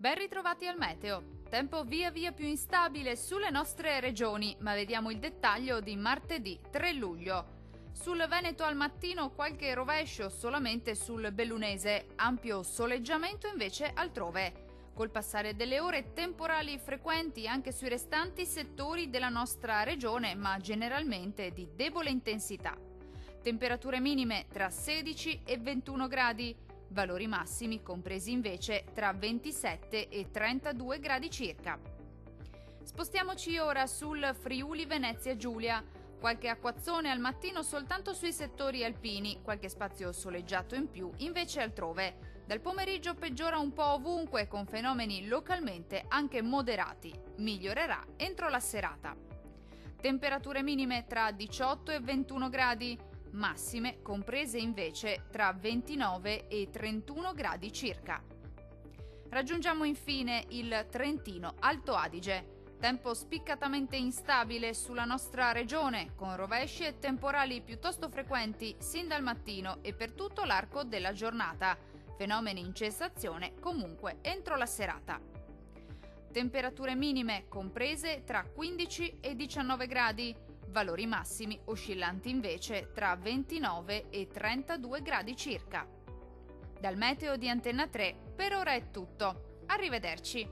Ben ritrovati al meteo. Tempo via via più instabile sulle nostre regioni, ma vediamo il dettaglio di martedì 3 luglio. Sul Veneto al mattino qualche rovescio solamente sul bellunese, ampio soleggiamento invece altrove. Col passare delle ore temporali frequenti anche sui restanti settori della nostra regione, ma generalmente di debole intensità. Temperature minime tra 16 e 21 gradi. Valori massimi compresi invece tra 27 e 32 gradi circa. Spostiamoci ora sul Friuli Venezia Giulia. Qualche acquazzone al mattino soltanto sui settori alpini, qualche spazio soleggiato in più invece altrove. Dal pomeriggio peggiora un po' ovunque con fenomeni localmente anche moderati. Migliorerà entro la serata. Temperature minime tra 18 e 21 gradi. Massime comprese invece tra 29 e 31 gradi circa. Raggiungiamo infine il Trentino Alto Adige. Tempo spiccatamente instabile sulla nostra regione, con rovesci e temporali piuttosto frequenti sin dal mattino e per tutto l'arco della giornata. Fenomeni in cessazione comunque entro la serata. Temperature minime comprese tra 15 e 19 gradi. Valori massimi oscillanti invece tra 29 e 32 gradi circa. Dal meteo di Antenna 3 per ora è tutto. Arrivederci.